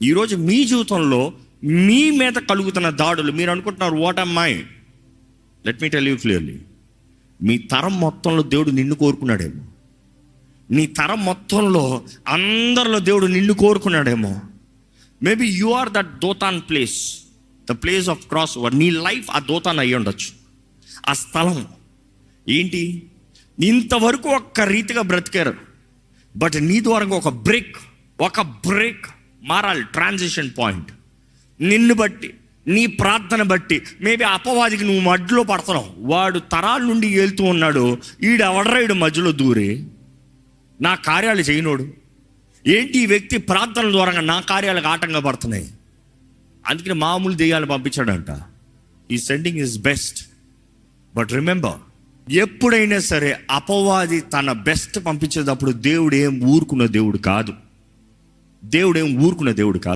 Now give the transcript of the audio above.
ఈరోజు మీ జీవితంలో మీ మీద కలుగుతున్న దాడులు, మీరు అనుకుంటున్నారు what am my, let me tell you clearly, మీ తరం మొత్తంలో దేవుడు నిన్ను కోరుకున్నాడేమో. నీ తరం మొత్తంలో అందరిలో దేవుడు నిన్ను కోరుకున్నాడేమో. Maybe you are that Dothan place, the place of cross over. నీ లైఫ్ ఆ దోతాన్ అయ్యి ఉండొచ్చు. ఆ స్థలం ఏంటి? ఇంతవరకు ఒక్క రీతిగా బ్రతికారు, బట్ నీ ద్వారా ఒక బ్రేక్ మారాలి. Transition point. నిన్ను బట్టి, నీ ప్రార్థన బట్టి, మేబీ అపవాదికి నువ్వు మధ్యలో పడుతున్నావు. వాడు తరాల నుండి వెళ్తూ ఉన్నాడు, ఈడు మధ్యలో దూరి నా కార్యాలు చేయనోడు ఏంటి, ఈ వ్యక్తి ప్రార్థనల ద్వారా నా కార్యాలకు ఆటంగా పడుతున్నాయి. అందుకని మామూలు దెయ్యాలు పంపించాడంట. ఈ sending is best. But remember, ఎప్పుడైనా సరే అపవాది తన బెస్ట్ పంపించేటప్పుడు దేవుడు ఏం ఊరుకున్న దేవుడు కాదు.